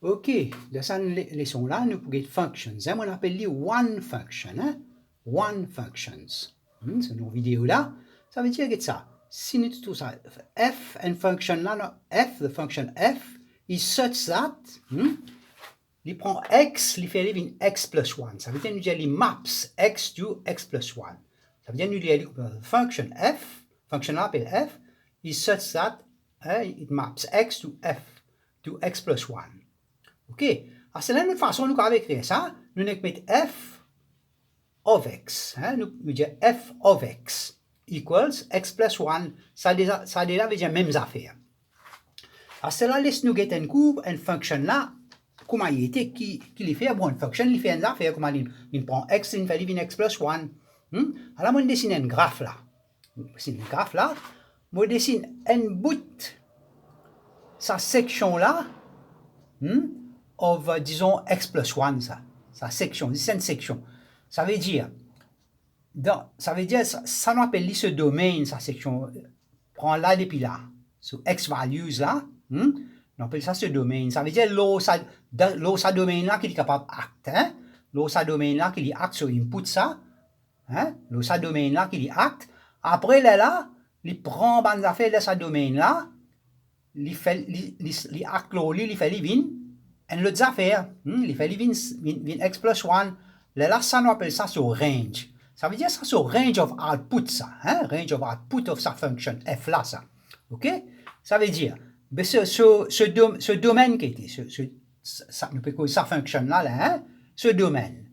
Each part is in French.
OK, dans cette leçon-là, nous pouvons functions. Hein, on appelle les one function. Hein? One functions. C'est nos vidéos-là. Ça veut dire que ça. Si nous tout ça, f and function là, f, the function f, is such that, il prend x, il fait live in x plus 1. Ça veut dire qu'il il maps x to x plus 1. Ça veut dire qu'il function f, function là appelle f, is such that it maps x to x plus 1. OK. Alors, c'est la même façon nous avons écrit ça. Nous mettons f of x. Hein? Nous disons f of x equals x plus 1. Ça déjà veut dire même affaire. Alors, cela laisse nous get un coup, une fonction là, comment il était, qui fait, bon, une fonction, il fait une affaire, comment il prend x, il fait x plus 1. Alors, on dessine un graphe là. On dessine un bout, sa section là, of, disons, x plus 1, sa section, c'est une section. Ça veut dire, ça nous appelle ce domaine, sa section, prend là depuis là, so x values là, on appelle ça ce domaine. Ça veut dire l'eau, ça domaine là qui est capable d'acte, hein? L'eau, ça domaine là qui est acte sur input ça, hein? L'eau, ça domaine là qui est acte. Après là, il prend des affaires de ce domaine là, il fait, il acte là, il fait les vins, et l'autre affaire, il fait les vins x plus 1. Là, ça nous appelle ça sur range. Ça veut dire ça sur range of output ça, hein? Range of output of sa function f là ça. OK? Ça veut dire, mais ce domaine qui était, nous peut sa fonction là, hein? Ce domaine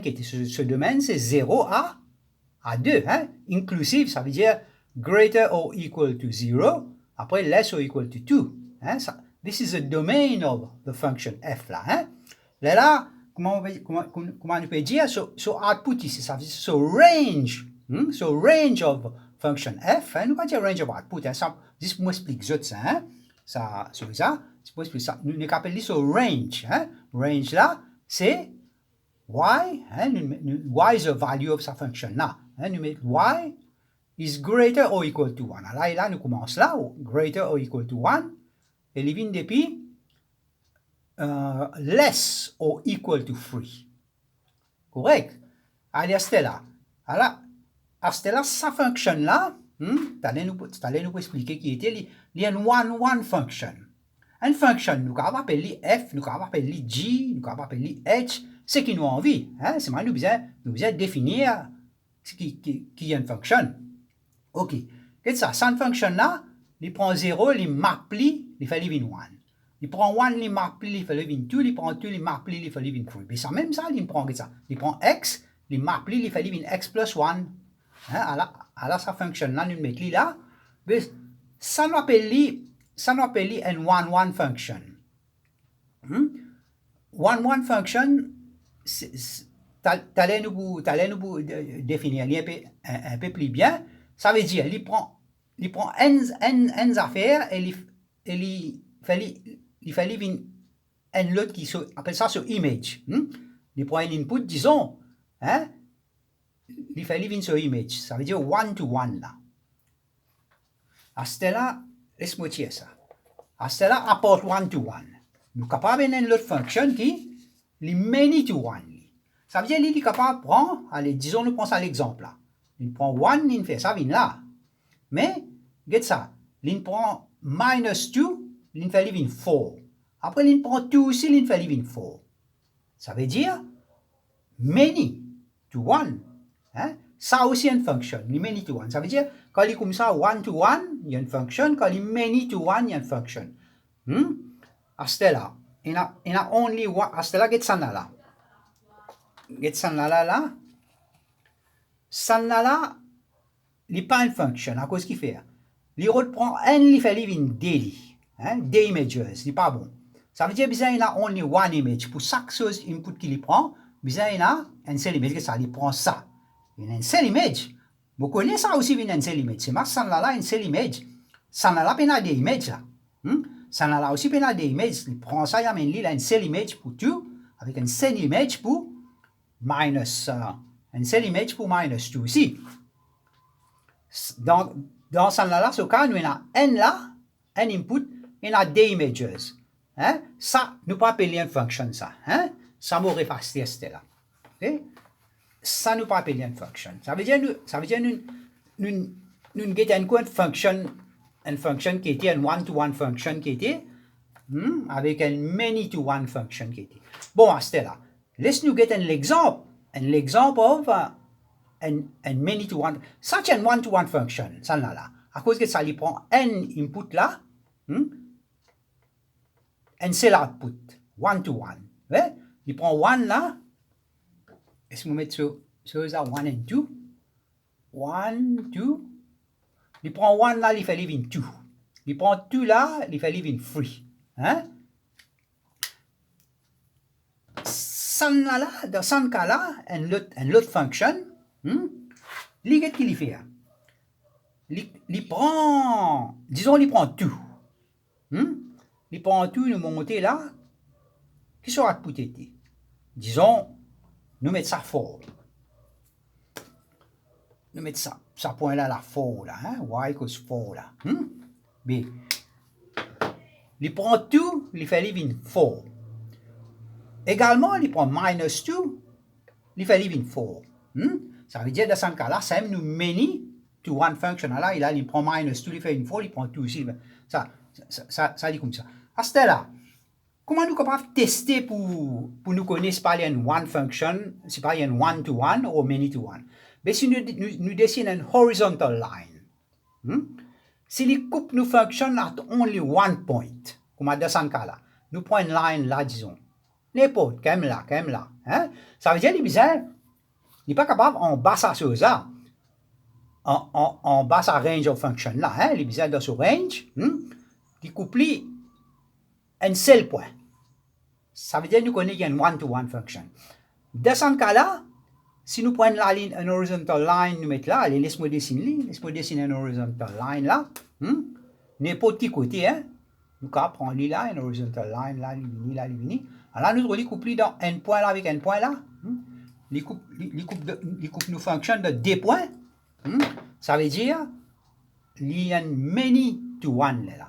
qui était, ce domaine, c'est 0 à 2, hein? Inclusive, ça veut dire greater or equal to 0, après less or equal to 2. Hein? This is the domain of the function f là. Hein? Là, comment on peut dire, so output ici, ça veut dire so range, so range of function f, hein? Nous pas dire range of output, hein? Ça, juste pour m'expliquer ça, hein? Ça, c'est ça, c'est pour expliquer ça. Nous appelons ça range, hein? Range là, c'est y, hein? Y is the value of sa function là. Hein? Nous mettons y is greater or equal to 1. Là, nous commençons là, greater or equal to 1, et il vient depuis less or equal to 3. Correct? Allez, c'est là. Alors, c'est là, sa fonction là, t'allais nous expliquer qui était, il y a une one function. Une fonction, nous avons appelé f, nous avons appelé g, nous avons appelé h, ce qui nous envie. Hein? C'est moi, nous besoin définir ce qui est une fonction. OK. Qu'est-ce que ça? Cette fonction-là, il prend 0, il m'applie, il fait live in 1. Il prend 1, il m'applie, il fait live in 2, il prend 2, il m'applie, il fait live in 3. Mais ça, même ça, il prend ça. Il prend x, il m'applie, il fait live in x plus 1. Hein? Alors, sa fonction-là, nous mettons là. Mais ça nous appelle une one function. One function, t'allais nous définir un peu plus bien. Ça veut dire, il prend n affaires et il fait live in l'autre qui appelle ça sur image. Il prend un input, disons, hein, il fait live in sur image. Ça veut dire one to one là. À ce là, laisse-moi dire ça. À ce là, apporte one to one. Nous sommes capables d'une autre fonction qui est many to one. Ça veut dire qu'il est capable de prendre, allez, disons, nous prenons ça l'exemple là. Il prend 1, il fait ça, il là. Mais, regarde ça, il prend minus 2, il fait live in 4. Après, il prend 2 aussi, il fait live in 4. Ça veut dire many to 1. Hein? Ça aussi une fonction, il many to 1. Ça veut dire, quand il est comme ça, 1 to 1, il y a une fonction. Quand il est many to 1, il y a une fonction. À ce là, il y a only one, à ce là, regarde ça là. Get ça là. Ça là, il n'est pas une fonction. À cause qu'il fait. Il reprend n, il fait live in daily. Hein? Day images. Il n'est pas bon. Ça veut dire qu'il y a only one image. Pour chaque chose input qu'il prend, il y a un seul image. Ça, il prend ça. Il y a un seul image. Vous connaissez ça aussi, il y a un seul image. C'est marqué ça là, un seul image. Ça là, il y a des images là. Ça là aussi, il y a des images. Il prend ça, il y a un seul image pour tout, avec un seul image pour minus, un seul image pour minus 2 aussi. Dans ça là, ce cas, nous avons n là, n input, il y a des images. hein, ça, nous pas appeler une function, ça. Hein? Ça m'aurait facile, c'était là. Okay? Ça, nous pas appeler une function. Ça veut dire, nous avons une function qui était une one-to-one function qui était, avec une many-to-one function qui était. Bon, c'était là. Laisse-nous get un exemple of un many-to-one. Ça, c'est une one-to-one function, ça là. À cause que ça lui prend un input là, and c'est l'output, one-to-one. Ouais? Il prend one là, est-ce qu'on met sur ça, one and two? One, two. Il prend one là, il fait live in two. Il prend two là, il fait live in three. Hein? Dans ce cas-là, une autre function, qu'est-ce qu'il fait? Il prend, disons, il prend two. Il prend two, nous monter là, qui sera output? Disons, nous mettons ça fort. Nous mettons ça point là, la fort là, hein? Y equals 4 là. B. Il prend 2, il fait live in 4. Également, il prend minus 2, il fait live in 4. Ça veut dire, dans ce cas-là, c'est nous many to one function. Là, il prend minus 2, il fait in 4, il prend 2 aussi. Ça dit comme ça. À ce là, comment nous capables tester pour nous connaître si parler une one function, si parler une one to one ou many to one? Mais si nous dessinons une horizontal line, si les coupes nous fonctionnent at only one point, comme dans ce cas-là, nous prenons une line là, disons, n'importe, comme là, hein? Ça veut dire, il n'est pas capable en bas ça sur ça, en bas sa range of function là, hein? Il est dans ce range, il coupe un seul point. Ça veut dire nous connaissons une one-to-one function. Dans ce cas-là, si nous prenons la ligne, une horizontal line, nous mettons là, allez, laisse-moi dessiner une horizontal line là, n'importe qui côté, hein, nous prendre là, une horizontal line là, il vient. Alors nous couplons dans un point là avec un point là, les coupes nous fonctionnent de deux points, ça veut dire, il y a une many to one là,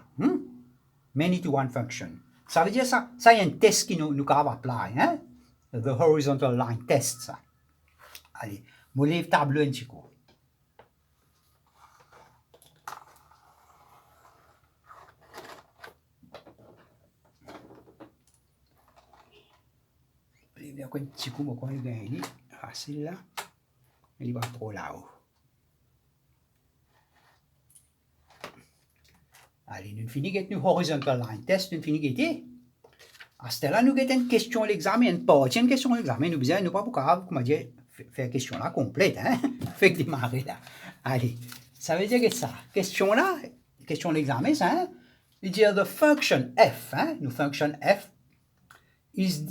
many to one function. Ça veut dire ça, il y a un test qui nous apply, hein, the horizontal line test, ça. Allez, je lève tableau un petit coup. Je lève un petit coup, je vais gagner. Facile là. Il va trop là-haut. Allez, nous finissons avec une horizontal line test, nous finissons. À ce là, nous avons une question à l'examen, une question à l'examen. Nous ne pas beaucoup, comment dire, faire question là complète, hein? Fait démarrer là. Allez, ça veut dire que ça. Question là, question à l'examen, ça, hein? Il dit the function f, hein? Nous function f is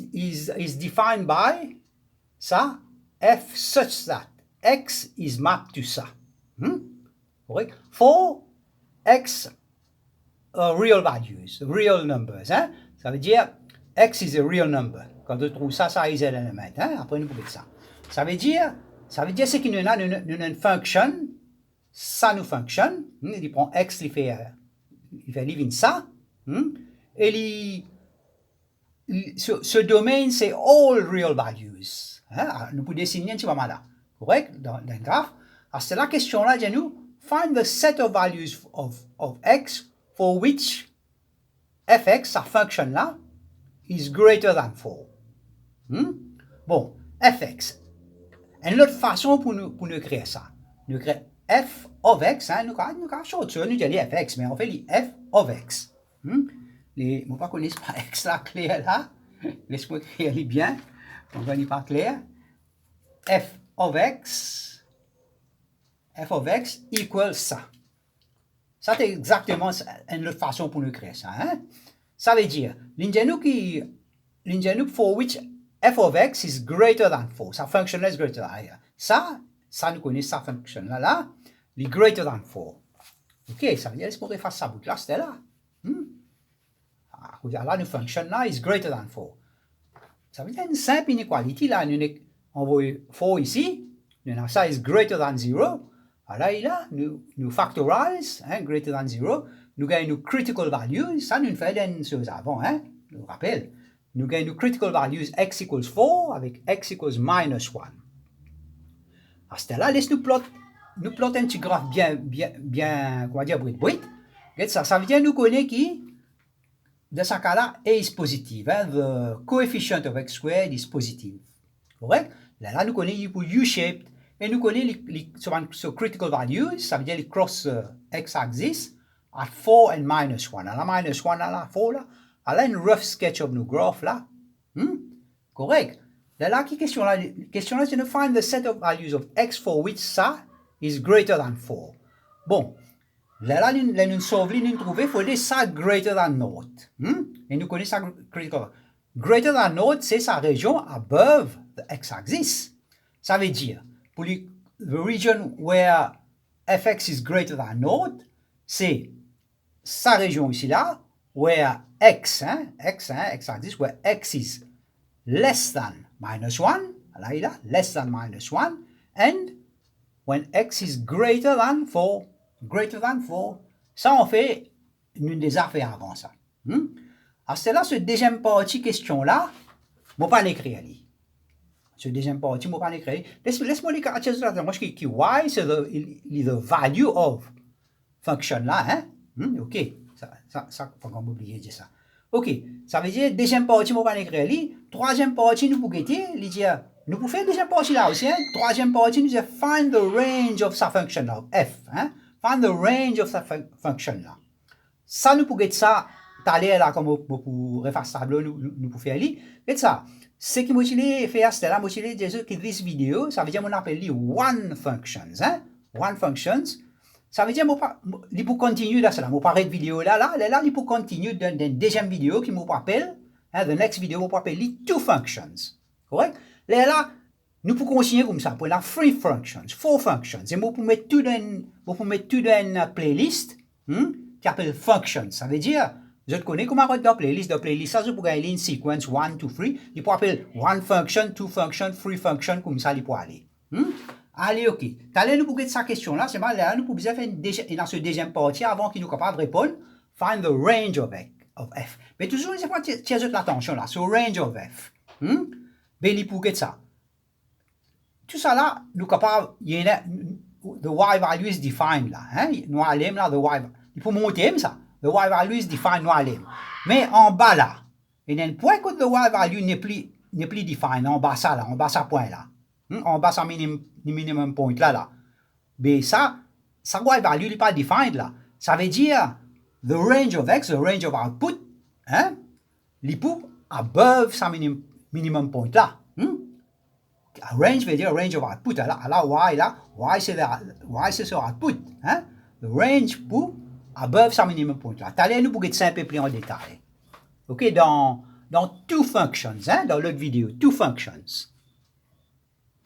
defined by ça, f such that x is mapped to ça. Correct? For x real values, real numbers, hein? Ça veut dire x is a real number. Quand on trouve ça, ça is an element, hein? Après, nous pouvons ça. Ça veut dire, c'est que nous avons une function, ça nous fonctionne, il prend x, il fait live in ça, et ce domaine, c'est all real values. Hein? Nous pouvons dessiner un petit peu là, correct, dans le graphe. Alors, c'est la question là, nous, find the set of values of x for which fx, sa function là, is greater than 4. Bon, fx. Une autre façon pour nous créer ça. Nous créons f of x, hein, nous avons nous disons fx, mais on fait les f of x. Je ne pas connaître pas x là, clair là. Laisse-moi créer les bien. On va n'y pas clair. f of x equals ça. Ça, c'est exactement une autre façon pour nous créer ça. Hein? Ça veut dire, l'ingénieur for which f of x is greater than 4. Sa function là is greater than 4. Ça, nous connaissons sa function là, il est greater than 4. Ok, ça veut dire, laisse-moi faire ça bout là, c'était là. Là, notre function là is greater than 4. Ça veut dire une simple inéqualité là, on voit 4 ici, ça is greater than 0. Alors là, nous factorize, hein, greater than 0, nous gagnons nos critical values, ça nous fait une chose avant, hein. je vous rappelle, nous gagnons critical values x equals 4 avec x equals minus 1. À ce là laisse nous plot un petit graphe bien, comment dire, brut. Ça veut dire nous connaît qui, dans ce cas-là, a is positive. Hein? The coefficient of x squared is positive. Correct? Là, nous connaissons pour U-shaped, et nous connaissons les critical values, ça veut dire les cross x-axis, at 4 and minus 1. À la minus 1, à la 4, là, à la une rough sketch of nos graph, là. Correct? Là, qui question là, c'est de find the set of values of x for which ça is greater than 4. Bon, là, nous solvons, nous trouvons, il faut dire ça greater than 0. Et nous connaissons ça critical. Greater than 0, c'est sa région above the x-axis. Ça veut dire, pour the region where fx is greater than 0, c'est sa région ici là, where x-axis, where x is less than minus 1, là il a less than minus 1, and when x is greater than 4, ça on fait une des affaires avant ça. Alors c'est là ce deuxième partie question là, je ne vais pas l'écrire. Ce deuxième partie, je ne vais pas l'écrire. Laisse-moi les caractéristiques là. Moi je dis que y c'est the value of function là, hein? Ok, ça faut qu'on oublie de dire ça. Ok, ça veut dire deuxième partie, je ne vais pas l'écrire. Troisième partie, nous pouvons dire, nous pouvons faire deuxième partie là aussi. Hein? Troisième partie, nous disons find the range of sa function là, f. Hein? Find the range of sa function là. Ça, nous pouvons dire ça, t'aller là comme pour refaire ça, nous pouvons faire lire. Et ça, ce qui m'a fait c'est là, moi je dire que this vidéo, ça veut dire qu'on appelle one functions, hein? One functions. Ça veut dire qu'il faut continuer là, c'est là, mon pareil de vidéo là, il faut continuer dans la deuxième vidéo qui m'appelle, hein, the next vidéo m'appelle les two functions, correct? Là, nous pouvons continuer comme ça, pour la three functions, four functions, et nous pouvons mettre tout dans une playlist, qui appelle functions. Ça veut dire, je connais comment on dans playlist, ça, je pourrais aller une sequence 1, 2, 3, il peut appeler one function, two function, three function, comme ça, il peut aller. Allez, ok. Allez, nous pouvons cette question-là, c'est mal, là, nous pouvons faire dans ce deuxième partie, avant qu'il nous soit capable de répondre, find the range of f. Mais toujours, il faut tirer l'attention là, sur range of f. Mais il peut ça. Tout ça là, nous capables, the y value is defined là, hein, nous allons là, the y value. Il faut monter ça, the y value is defined, nous allons. Mais en bas là, il y a un point que the y value n'est plus defined, en bas ça point là. En bas ça minimum point là. Mais ça y value n'est pas defined là. Ça veut dire, the range of x, the range of output, hein, il peut above sa minimum point là. Range veut dire range of output. Y c'est ce output. Hein? The range pour above sa minimum point là. Allez, nous pouvons ça un peu plus en détail. Ok, dans two functions, hein, dans l'autre vidéo, two functions.